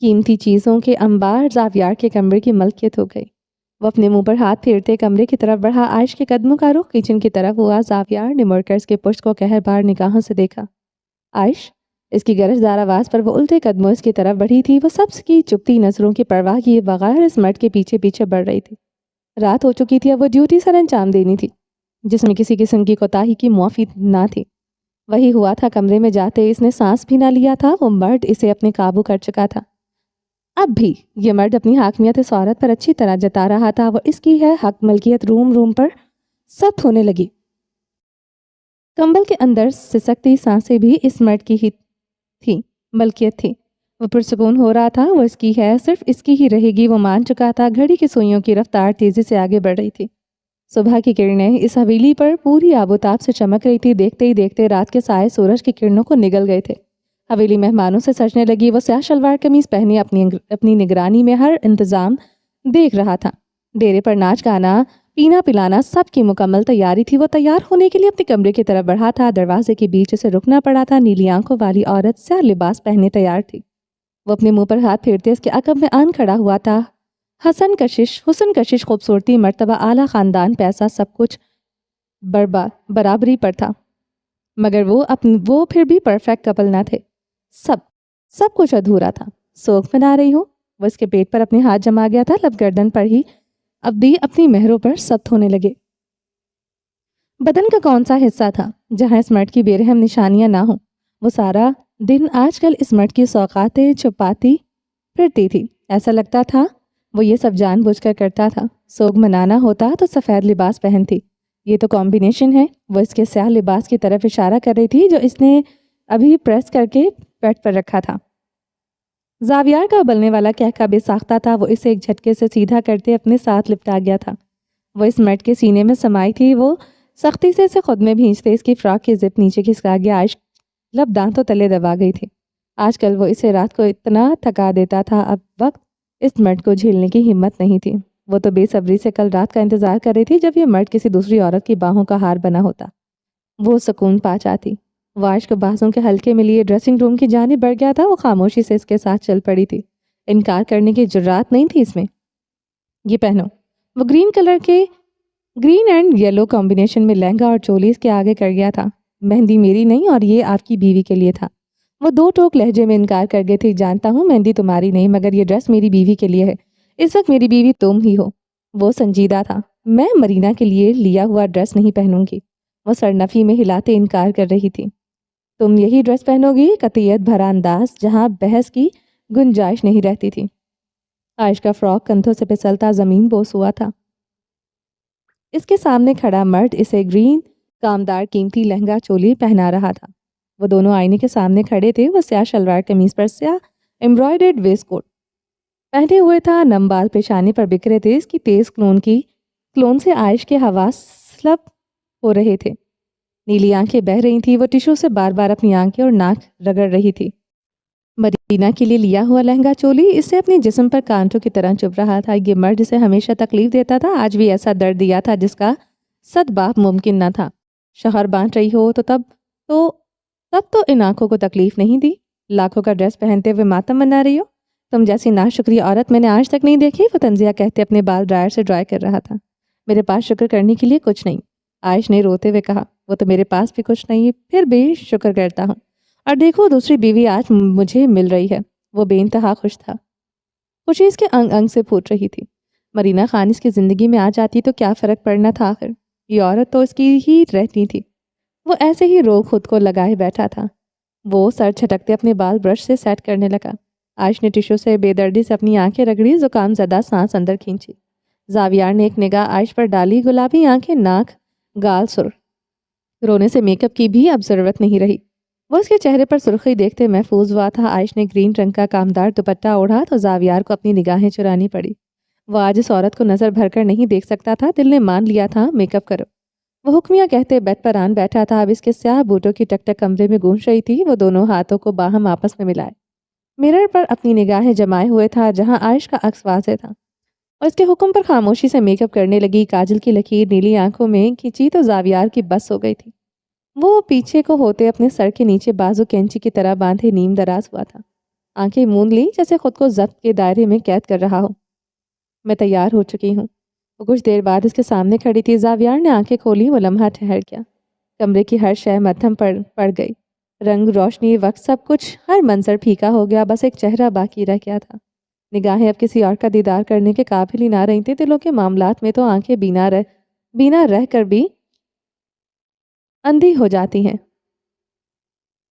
قیمتی چیزوں کے انبار زاویار کے کمرے کی ملکیت ہو گئی۔ وہ اپنے منہ پر ہاتھ پھیرتے کمرے کی طرف بڑھا۔ عائش کے قدموں کا رخ کچن کی طرف ہوا۔ زاویار نے مڑ کر اس کے پشت کو قہر بار نگاہوں سے دیکھا۔ عائش، اس کی گرجدار آواز پر وہ الٹے قدموں اس کی طرف بڑھی تھی۔ وہ سب کی چپتی نظروں کی پرواہ کیے بغیر اس مرد کے پیچھے پیچھے بڑھ رہی تھی۔ رات ہو چکی تھی، اب وہ ڈیوٹی سر انجام دینی تھی جس میں کسی قسم کی کوتاہی کی معافی نہ تھی۔ وہی ہوا تھا، کمرے میں جاتے اس نے سانس بھی نہ لیا تھا۔ وہ مرد اسے اپنے قابو کر چکا تھا۔ اب بھی یہ مرد اپنی حاکمیت اس عورت پر اچھی طرح جتا رہا تھا۔ وہ اس کی ہے حق ملکیت روم روم پر سخت ہونے لگی۔ کمبل کے اندر سسکتی سانسیں بھی اس مرد کی ہی تھی، ملکیت تھی۔ وہ پرسکون ہو رہا تھا، وہ اس کی ہے، صرف اس کی ہی رہے گی۔ وہ مان چکا تھا۔ گھڑی کی سوئیوں کی رفتار تیزی سے آگے بڑھ رہی تھی۔ صبح کی کرنیں اس حویلی پر پوری آب و تاب سے چمک رہی تھی۔ دیکھتے ہی دیکھتے رات کے سائے سورج کی کرنوں کو نگل گئے تھے۔ حویلی مہمانوں سے سجنے لگی۔ وہ سیاہ شلوار قمیض پہنے اپنی نگرانی میں ہر انتظام دیکھ رہا تھا۔ ڈیرے پر ناچ گانا، پینا پلانا، سب کی مکمل تیاری تھی۔ وہ تیار ہونے کے لیے اپنے کمرے کی طرف بڑھا تھا۔ دروازے کے بیچ اسے رکنا پڑا تھا۔ نیلی آنکھوں والی عورت سیاہ لباس پہنے تیار تھی۔ وہ اپنے منہ پر ہاتھ پھیرتے اس کے عقب میں آن کھڑا ہوا تھا۔ حسن کشش خوبصورتی، مرتبہ، اعلیٰ خاندان، پیسہ، سب کچھ برابری پر تھا، مگر وہ پھر بھی پرفیکٹ کپل نہ تھے۔ سب کچھ ادھورا تھا۔ سوگ منا رہی ہوں؟ وہ اس کے پیٹ پر اپنے ہاتھ جما گیا تھا۔ لب گردن پر ہی اب بھی اپنی مہروں پر سخت ہونے لگے۔ بدن کا کون سا حصہ تھا جہاں اس مرد کی بے رحم نشانیاں نہ ہوں؟ وہ سارا دن آج کل اس مرد کی سوغاتیں چھپاتی پھرتی تھی۔ ایسا لگتا تھا وہ یہ سب جان بوجھ کر کرتا تھا۔ سوگ منانا ہوتا تو سفید لباس پہنتی۔ یہ تو کمبینیشن ہے۔ وہ اس کے سیاہ لباس کی طرف اشارہ کر رہی تھی جو اس نے ابھی پریس کر کے پیٹ پر رکھا تھا۔ زاویار کا ابلنے والا کہکا بے ساختہ تھا۔ وہ اسے ایک جھٹکے سے سیدھا کرتے اپنے ساتھ لپٹا گیا تھا۔ وہ اس مرد کے سینے میں سمائی تھی۔ وہ سختی سے اسے خود میں بھینچتے اس کی فراک کی زپ نیچے کھسکا گیا۔ عائش لب دانتوں تلے دبا گئی تھی۔ آج کل وہ اسے رات کو اتنا تھکا دیتا تھا، اب وقت اس مرد کو جھیلنے کی ہمت نہیں تھی۔ وہ تو بے صبری سے کل رات کا انتظار کر رہی تھی جب یہ مرد کسی دوسری عورت کی باہوں کا ہار بنا ہوتا۔ وہ سکون پا جاتی۔ وہ عائش کو بازوں کے حلقے میں لیے ڈریسنگ روم کی جانب بڑھ گیا تھا۔ وہ خاموشی سے اس کے ساتھ چل پڑی تھی۔ انکار کرنے کی جرات نہیں تھی اس میں۔ یہ پہنو۔ وہ گرین اینڈ یلو کمبینیشن میں لہنگا اور چولی اس کے آگے کر گیا تھا۔ مہندی میری نہیں اور یہ آپ کی بیوی کے لیے تھا۔ وہ دو ٹوک لہجے میں انکار کر گئی تھی۔ جانتا ہوں مہندی تمہاری نہیں، مگر یہ ڈریس میری بیوی کے لیے ہے۔ اس وقت میری بیوی تم ہی ہو۔ وہ سنجیدہ تھا۔ میں مرینا کے لیے لیا ہوا ڈریس نہیں پہنوں گی۔ وہ سرنفی میں ہلاتے انکار کر رہی تھی۔ تم یہی ڈریس پہنو گی؟ قطعیت بھرا انداز جہاں بحث کی گنجائش نہیں رہتی تھی۔ عائش کا فراک کندھوں سے پھسلتا زمین بوس ہوا تھا۔ اس کے سامنے کھڑا مرد اسے گرین کامدار قیمتی لہنگا چولی پہنا رہا تھا۔ وہ دونوں آئینے کے سامنے کھڑے تھے۔ وہ سیاہ شلوار قمیض پر سیاہ ایمبرائڈرڈ ویسٹ کوٹ پہنے ہوئے تھا۔ نم بال پیشانی پر بکھرے تھے۔ اس کی تیز کلون سے عائش کے حواس سلب ہو رہے تھے۔ نیلی آنکھیں بہہ رہی تھیں۔ وہ ٹشو سے بار بار اپنی آنکھیں اور ناک رگڑ رہی تھی۔ مرینا کے لیے لیا ہوا لہنگا چولی اسے اپنے جسم پر کانٹوں کی طرح چبھ رہا تھا۔ یہ مرد اسے ہمیشہ تکلیف دیتا تھا، آج بھی ایسا درد دیا تھا جس کا صد باپ ممکن نہ تھا۔ شوہر بانٹ رہی ہو تو تب تو ان آنکھوں کو تکلیف نہیں دی۔ لاکھوں کا ڈریس پہنتے ہوئے ماتم منا رہی ہو؟ تم جیسی ناشکری عورت میں نے آج تک نہیں دیکھی۔ وہ طنزیہ کہتے اپنے بال ڈرائر سے ڈرائی کر رہا تھا۔ میرے پاس شکر کرنے کے لیے کچھ نہیں، عائش نے روتے ہوئے کہا۔ وہ تو میرے پاس بھی کچھ نہیں، پھر بھی شکر کرتا ہوں۔ اور دیکھو دوسری بیوی آج مجھے مل رہی ہے۔ وہ بے انتہا خوش تھا۔ خوشی اس کے انگ انگ سے پھوٹ رہی تھی۔ مرینا خان اس کی زندگی میں آ جاتی تو کیا فرق پڑنا تھا آخر؟ یہ عورت تو اس کی ہی رہتی تھی۔ وہ ایسے ہی روگ خود کو لگائے بیٹھا تھا۔ وہ سر چھٹکتے اپنے بال برش سے سیٹ کرنے لگا۔ عائش نے ٹشو سے بے دردی سے اپنی آنکھیں رگڑی، زکام زدہ سانس اندر کھینچی۔ زاویار نے ایک نگاہ عائش پر ڈالی، گلابی آنکھیں، ناک، گال سرخ۔ رونے سے میک اپ کی بھی اب ضرورت نہیں رہی۔ وہ اس کے چہرے پر سرخی دیکھتے محفوظ ہوا تھا۔ عائش نے گرین رنگ کا کامدار دوپٹہ اوڑھا تو زاویار کو اپنی نگاہیں چرانی پڑی۔ وہ آج اس عورت کو نظر بھر کر نہیں دیکھ سکتا تھا۔ دل نے مان لیا تھا میک اپ کرو۔ وہ حکمیہ کہتے بیڈ پر آن بیٹھا تھا۔ اب اس کے سیاہ بوٹوں کی ٹک ٹک کمرے میں گونج رہی تھی۔ وہ دونوں ہاتھوں کو باہم آپس میں ملائے مرر پر اپنی نگاہیں جمائے ہوئے تھا جہاں عائش کا عکس واضح تھا۔ اور اس کے حکم پر خاموشی سے میک اپ کرنے لگی۔ کاجل کی لکیر نیلی آنکھوں میں کھینچی تو زاویار کی بس ہو گئی تھی۔ وہ پیچھے کو ہوتے اپنے سر کے نیچے بازو کینچی کی طرح باندھے نیم دراز ہوا تھا۔ آنکھیں موند لی جیسے خود کو ضبط کے دائرے میں قید کر رہا ہو۔ میں تیار ہو چکی ہوں۔ وہ کچھ دیر بعد اس کے سامنے کھڑی تھی۔ زاویار نے آنکھیں کھولی، وہ لمحہ ٹھہر گیا۔ کمرے کی ہر شے مدھم پڑ گئی، رنگ، روشنی، وقت، سب کچھ، ہر منظر پھیکا ہو گیا، بس ایک چہرہ باقی رہ گیا تھا۔ نگاہیں اب کسی اور کا دیدار کرنے کے قابل ہی نہ رہی تھیں۔ دلوں کے معاملات میں تو آنکھیں بینا رہ کر بھی اندھی ہو جاتی ہیں۔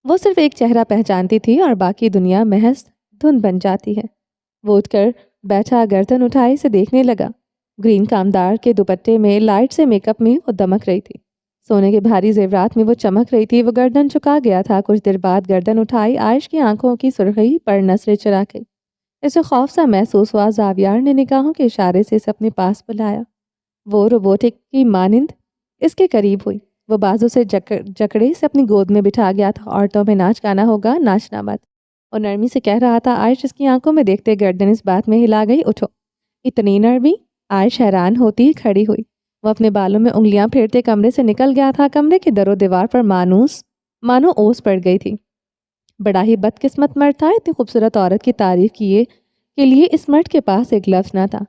وہ صرف ایک چہرہ پہچانتی تھی اور باقی دنیا محض دھند بن جاتی ہے۔ وہ اٹھ کر بیٹھا، گردن اٹھائے اسے دیکھنے لگا۔ گرین کامدار کے دوپٹے میں، لائٹ سے میک اپ میں وہ دمک رہی تھی، سونے کے بھاری زیورات میں وہ چمک رہی تھی۔ وہ گردن چکا گیا تھا۔ کچھ دیر بعد گردن اٹھائی، عائش کی آنکھوں کی سرخی پر نظریں چرا گئی۔ اسے خوف سا محسوس ہوا۔ زاویار نے نگاہوں کے اشارے سے اسے اپنے پاس بلایا۔ وہ روبوٹک کی مانند اس کے قریب ہوئی۔ وہ بازو سے جکڑے سے اپنی گود میں بٹھا گیا تھا۔ عورتوں میں ناچ گانا ہوگا، ناچنا مت، اور نرمی سے کہہ رہا تھا۔ عائش اس کی آنکھوں میں دیکھتے گردن اس بات میں ہلا گئی۔ اٹھو۔ اتنی نرمی؟ عائش حیران ہوتی کھڑی ہوئی۔ وہ اپنے بالوں میں انگلیاں پھیرتے کمرے سے نکل گیا تھا۔ کمرے کے در و دیوار پر مانو اوس پڑ گئی تھی۔ بڑا ہی بدقسمت مرد تھا۔ اتنی خوبصورت عورت کی تعریف کے لیے اس مرد کے پاس ایک لفظ نہ تھا۔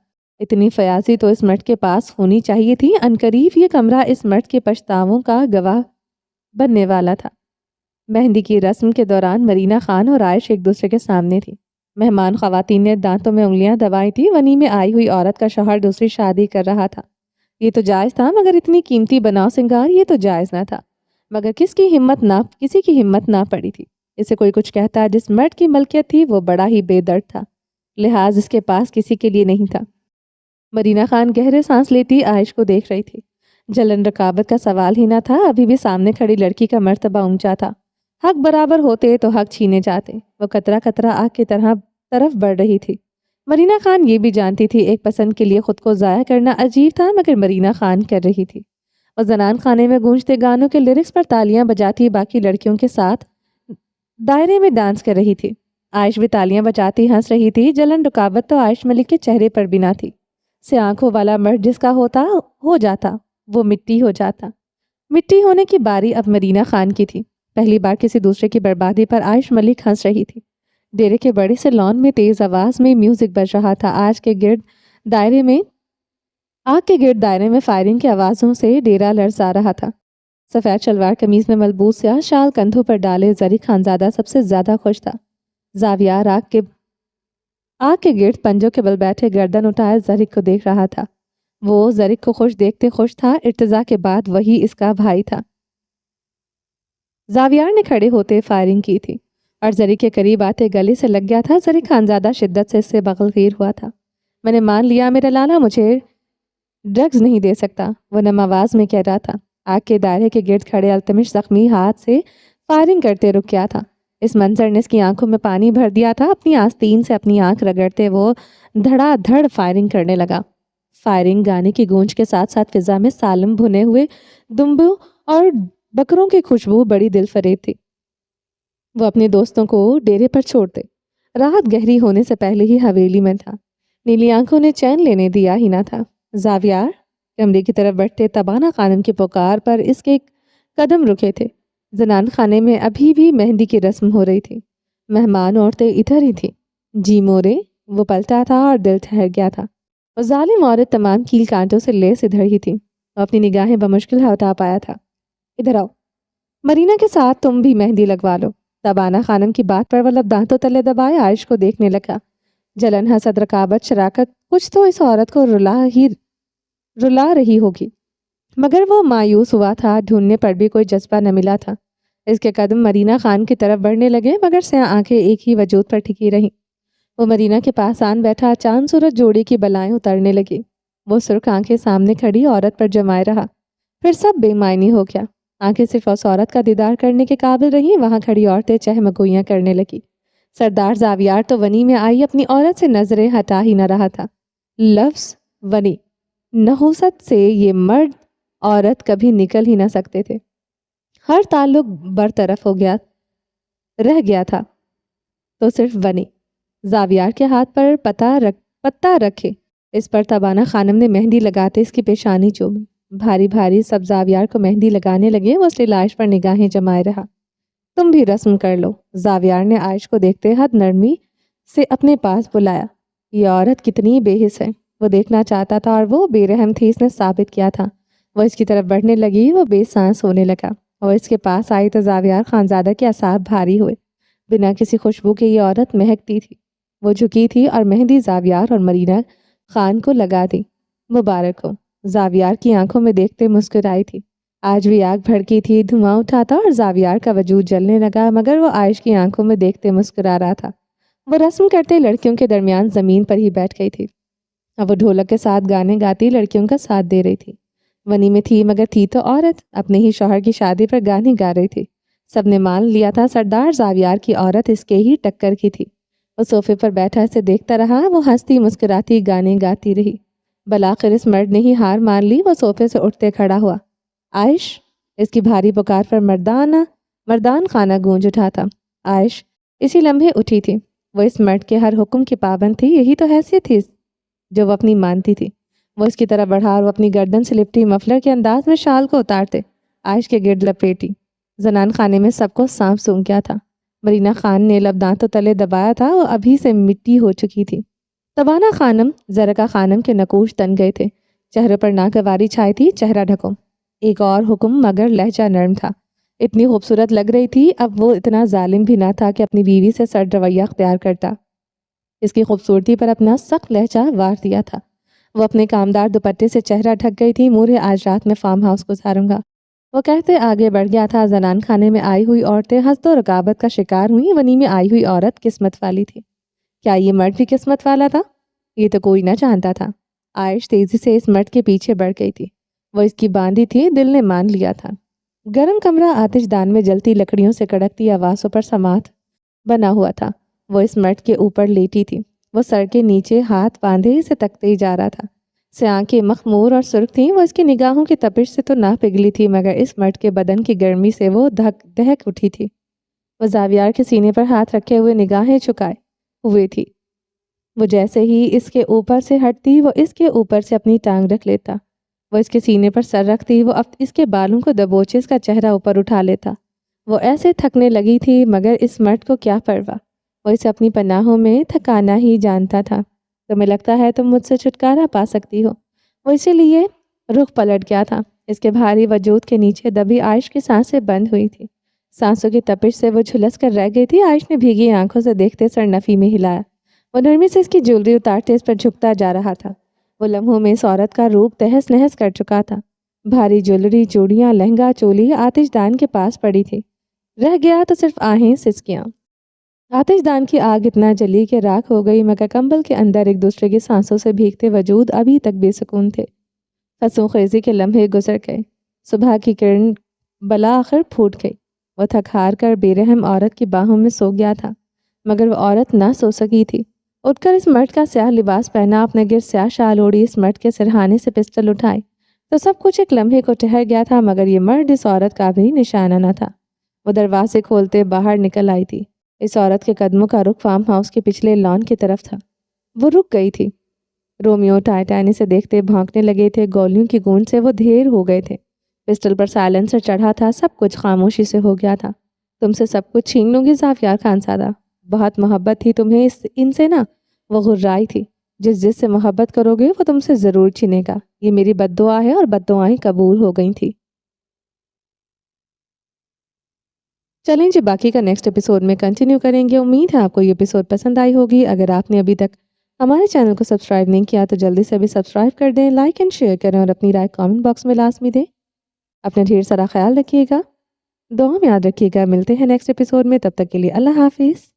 اتنی فیاضی تو اس مرد کے پاس ہونی چاہیے تھی۔ عنقریب یہ کمرہ اس مرد کے پچھتاووں کا گواہ بننے والا تھا۔ مہندی کی رسم کے دوران مرینا خان اور عائش ایک دوسرے کے سامنے تھی۔ مہمان خواتین نے دانتوں میں انگلیاں دبائی تھی۔ ونی میں آئی ہوئی عورت کا شوہر دوسری شادی کر رہا تھا۔ یہ تو جائز تھا، مگر اتنی قیمتی بناؤ سنگار یہ تو جائز نہ تھا۔ مگر کسی کی ہمت نہ پڑی تھی۔ اسے کوئی کچھ کہتا، جس مرد کی ملکیت تھی وہ بڑا ہی بے درد تھا، لحاظ اس کے پاس کسی کے لیے نہیں تھا۔ مرینا خان گہرے سانس لیتی عائش کو دیکھ رہی تھی۔ جلن رقابت کا سوال ہی نہ تھا۔ ابھی بھی سامنے کھڑی لڑکی کا مرتبہ اونچا تھا۔ حق برابر ہوتے تو حق چھینے جاتے۔ وہ قطرہ قطرہ آگ کی طرف بڑھ رہی تھی۔ مرینا خان یہ بھی جانتی تھی ایک پسند کے لیے خود کو ضائع کرنا عجیب تھا، مگر مرینا خان کر رہی تھی۔ وہ زنان خانے میں گونجتے گانوں کے لیرکس پر تالیاں بجاتی باقی لڑکیوں کے ساتھ دائرے میں ڈانس کر رہی تھی۔ عائش بھی تالیاں بجاتی ہنس رہی تھی۔ جلن رقابت تو عائش ملک کے چہرے پر بھی نہ تھی۔ سے آنکھوں والا مرد جس کا ہو جاتا وہ مٹی ہو جاتا۔ مٹی ہونے کی باری اب مرینا خان کی تھی۔ پہلی بار کسی دوسرے کی بربادی پر عائش ملک ہنس رہی تھی۔ ڈیرے کے بڑے سے لان میں تیز آواز میں میوزک بج رہا تھا۔ آگ کے گرد دائرے میں فائرنگ کی آوازوں سے ڈیرا لرزا رہا تھا۔ سفید شلوار قمیض میں ملبوس سیاہ شال کندھوں پر ڈالے زری خانزادہ سب سے زیادہ خوش تھا۔ زاویار آگ کے گرد پنجوں کے بل بیٹھے گردن اٹھائے زرک کو دیکھ رہا تھا۔ وہ زرک کو خوش دیکھتے خوش تھا۔ ارتضا کے بعد وہی اس کا بھائی تھا۔ زاویار نے کھڑے ہوتے فائرنگ کی تھی اور زرک کے قریب آتے گلے سے لگ گیا تھا۔ زرک خانزادہ شدت سے اس سے بغلگیر ہوا تھا۔ میں نے مان لیا، میرا لالا مجھے ڈرگز نہیں دے سکتا، وہ نم آواز میں کہہ رہا تھا۔ آگ کے دائرے کے گرد کھڑے التمش زخمی ہاتھ سے فائرنگ کرتے رک گیا تھا۔ اس منظر نے اس کی آنکھوں میں پانی بھر دیا تھا۔ اپنی آستین سے اپنی آنکھ رگڑتے وہ دھڑا دھڑ فائرنگ کرنے لگا۔ فائرنگ گانے کی گونج کے ساتھ ساتھ فضا میں سالم بھنے ہوئے دمبوں اور بکروں کی خوشبو بڑی دل فریب تھی۔ وہ اپنے دوستوں کو ڈیرے پر چھوڑتے رات گہری ہونے سے پہلے ہی حویلی میں تھا۔ نیلی آنکھوں نے چین لینے دیا ہی نہ تھا۔ زاویار کمرے کی طرف بڑھتے تبانہ خانم کی پکار پر اس کے قدم رکے تھے۔ زنان خانے میں ابھی بھی مہندی کی رسم ہو رہی تھی۔ مہمان عورتیں ادھر ہی تھیں۔ جی مورے، وہ پلٹا تھا اور دل ٹھہر گیا تھا۔ وہ ظالم عورت تمام کیل کانٹوں سے لیس ادھر ہی تھی۔ وہ اپنی نگاہیں بمشکل ہٹا پایا تھا۔ ادھر آؤ، مرینا کے ساتھ تم بھی مہندی لگوا لو۔ تبانہ خانم کی بات پر وہ لب دانتوں تلے دبائے عائش کو دیکھنے لگا۔ جلن، حسد، رقابت، شراکت، کچھ تو اس عورت کو رلا رہی ہوگی، مگر وہ مایوس ہوا تھا۔ ڈھونڈنے پر بھی کوئی جذبہ نہ ملا تھا۔ اس کے قدم مرینا خان کی طرف بڑھنے لگے، مگر سیاہ آنکھیں ایک ہی وجود پر ٹھکی رہیں۔ وہ مرینا کے پاس آن بیٹھا۔ چاند سورج جوڑی کی بلائیں اترنے لگی۔ وہ سرخ آنکھیں سامنے کھڑی عورت پر جمائے رہا۔ پھر سب بے معنی ہو گیا۔ آنکھیں صرف اس عورت کا دیدار کرنے کے قابل رہیں۔ وہاں کھڑی عورتیں چہمگوئیاں کرنے لگی۔ سردار زاویار تو ونی میں آئی اپنی عورت سے نظریں ہٹا ہی نہ رہا تھا۔ لفظ ونی، نحوست سے یہ مرد عورت کبھی نکل ہی نہ سکتے تھے۔ ہر تعلق برطرف رہ گیا تھا تو صرف ونی۔ زاویار کے ہاتھ پر پتہ رکھے، اس پر تبانہ خانم نے مہندی لگاتے اس کی پیشانی چومی۔ بھاری بھاری سب زاویار کو مہندی لگانے لگے۔ وہ اس لیے عائش پر نگاہیں جمائے رہا۔ تم بھی رسم کر لو، زاویار نے عائش کو دیکھتے حد نرمی سے اپنے پاس بلایا۔ یہ عورت کتنی بے حس ہے، وہ دیکھنا چاہتا تھا اور وہ بے رحم تھی، اس نے ثابت کیا تھا۔ وہ اس کی طرف بڑھنے لگی، وہ بے سانس ہونے لگا۔ وہ اس کے پاس آئی تو زاویار خانزادہ کے اعصاب بھاری ہوئے۔ بنا کسی خوشبو کے یہ عورت مہکتی تھی۔ وہ جھکی تھی اور مہندی زاویار اور مرینا خان کو لگا دی۔ مبارک ہو، زاویار کی آنکھوں میں دیکھتے مسکرائی تھی۔ آج بھی آگ بھڑکی تھی، دھواں اٹھا تھا اور زاویار کا وجود جلنے لگا، مگر وہ عائش کی آنکھوں میں دیکھتے مسکرا رہا تھا۔ وہ رسم کرتے لڑکیوں کے درمیان زمین پر ہی بیٹھ گئی تھی۔ اب وہ ڈھولک کے ساتھ گانے گاتی لڑکیوں کا ساتھ دے رہی تھی۔ ونی میں تھی مگر تھی تو عورت، اپنے ہی شوہر کی شادی پر گانے گا رہی تھی۔ سب نے مان لیا تھا سردار زاویار کی عورت اس کے ہی ٹکر کی تھی۔ وہ صوفے پر بیٹھا اسے دیکھتا رہا، وہ ہنستی مسکراتی گانے گاتی رہی۔ بلاخر اس مرد نے ہی ہار مان لی، وہ صوفے سے اٹھتے کھڑا ہوا۔ عائش! اس کی بھاری پکار پر مردان خانہ گونج اٹھا تھا۔ عائش اسی لمحے اٹھی تھی۔ وہ اس مرد کے ہر حکم کی پابند تھی، یہی تو حیثیت تھی جو وہ اپنی مانتی تھی۔ وہ اس کی طرف بڑھا اور وہ اپنی گردن سے لپٹی مفلر کے انداز میں شال کو اتارتے عائش کے گرد لپیٹی۔ زنان خانے میں سب کو سانپ سونگ گیا تھا۔ مرینا خان نے لب دانتوں تلے دبایا تھا، وہ ابھی سے مٹی ہو چکی تھی۔ تبانہ خانم، زرکا خانم کے نقوش تن گئے تھے، چہرے پر ناگواری چھائی تھی۔ چہرہ ڈھکو، ایک اور حکم مگر لہجہ نرم تھا۔ اتنی خوبصورت لگ رہی تھی، اب وہ اتنا ظالم بھی نہ تھا کہ اپنی بیوی سے سرد رویہ اختیار کرتا۔ اس کی خوبصورتی پر اپنا سخت لہجہ وار دیا تھا۔ وہ اپنے کامدار دوپٹے سے چہرہ ڈھک گئی تھی۔ مورے آج رات میں فارم ہاؤس گزاروں گا، وہ کہتے آگے بڑھ گیا تھا۔ زنان خانے میں آئی ہوئی عورتیں حسد و رقابت کا شکار ہوئیں۔ ونی میں آئی ہوئی عورت قسمت والی تھی۔ کیا یہ مرد بھی قسمت والا تھا؟ یہ تو کوئی نہ جانتا تھا۔ عائش تیزی سے اس مرد کے پیچھے بڑھ گئی تھی۔ وہ اس کی باندھی تھی، دل نے مان لیا تھا۔ گرم کمرہ آتش دان میں جلتی لکڑیوں سے کڑکتی آوازوں پر سماعت بنا ہوا تھا۔ وہ اس مرد کے اوپر لیٹی تھی۔ وہ سر کے نیچے ہاتھ باندھے اسے تکتے ہی جا رہا تھا۔ سے آنکھیں مخمور اور سرخ تھیں۔ وہ اس کی نگاہوں کی تپش سے تو نہ پگھلی تھی، مگر اس مرد کے بدن کی گرمی سے وہ دہک اٹھی تھی۔ وہ زاویار کے سینے پر ہاتھ رکھے ہوئے نگاہیں چکائے ہوئے تھی۔ وہ جیسے ہی اس کے اوپر سے ہٹتی، وہ اس کے اوپر سے اپنی ٹانگ رکھ لیتا۔ وہ اس کے سینے پر سر رکھتی، وہ اس کے بالوں کو دبوچے اس کا چہرہ اوپر اٹھا لیتا۔ وہ ایسے تھکنے لگی تھی، مگر اس مرد کو کیا پرواہ، وہ اسے اپنی پناہوں میں تھکانا ہی جانتا تھا۔ تمہیں لگتا ہے تم مجھ سے چھٹکارا پا سکتی ہو؟ وہ اسی لیے رخ پلٹ گیا تھا۔ اس کے بھاری وجود کے نیچے دبی عائش کی سانسیں بند ہوئی تھی۔ سانسوں کی تپش سے وہ جھلس کر رہ گئی تھی۔ عائش نے بھیگی آنکھوں سے دیکھتے سر نفی میں ہلایا۔ وہ نرمی سے اس کی جولری اتارتے اس پر جھکتا جا رہا تھا۔ وہ لمحوں میں اس عورت کا روپ تہس نہس کر چکا تھا۔ بھاری جولری، چوڑیاں، لہنگا، چولی آتش دان کے پاس پڑی تھی۔ رہ گیا تو صرف آہیں، سسکیاں۔ آتش دان کی آگ اتنا جلی کہ راکھ ہو گئی، مگر کمبل کے اندر ایک دوسرے کی سانسوں سے بھیگتے وجود ابھی تک بے سکون تھے۔ خسوں خیزی کے لمحے گزر گئے۔ صبح کی کرن بالآخر پھوٹ گئی۔ وہ تھک ہار کر بے رحم عورت کی باہوں میں سو گیا تھا، مگر وہ عورت نہ سو سکی تھی۔ اٹھ کر اس مرد کا سیاہ لباس پہنا، اپنے گرد سیاہ شال اوڑی، اس مرد کے سرہانے سے پسٹل اٹھائے تو سب کچھ ایک لمحے کو ٹھہر گیا تھا، مگر یہ مرد اس عورت کا بھی نشانہ نہ تھا۔ وہ دروازے کھولتے باہر نکل آئی تھی۔ اس عورت کے قدموں کا رخ فارم ہاؤس کے پچھلے لان کی طرف تھا۔ وہ رک گئی تھی۔ رومیو ٹائٹانی سے دیکھتے بھونکنے لگے تھے۔ گولیوں کی گونج سے وہ دھیر ہو گئے تھے۔ پسٹل پر سائلنسر چڑھا تھا۔ سب کچھ خاموشی سے ہو گیا تھا۔ تم سے سب کچھ چھین لوں گی زاویار خانزادہ، بہت محبت تھی تمہیں ان سے نا، وہ غرائی تھی۔ جس سے محبت کرو گے وہ تم سے ضرور چھینے گا۔ یہ میری بد دعا ہے اور بد دعائیں قبول ہو گئی تھی۔ چلیں جی، باقی کا نیکسٹ ایپیسوڈ میں کنٹینیو کریں گے۔ امید ہے آپ کو یہ ایپیسوڈ پسند آئی ہوگی۔ اگر آپ نے ابھی تک ہمارے چینل کو سبسکرائب نہیں کیا تو جلدی سے بھی سبسکرائب کر دیں، لائک اینڈ شیئر کریں اور اپنی رائے کامنٹ باکس میں لازمی دیں۔ اپنا ڈھیر سارا خیال رکھیے گا، دعا میں یاد رکھیے گا۔ ملتے ہیں نیکسٹ ایپیسوڈ میں، تب تک کے لیے اللہ حافظ۔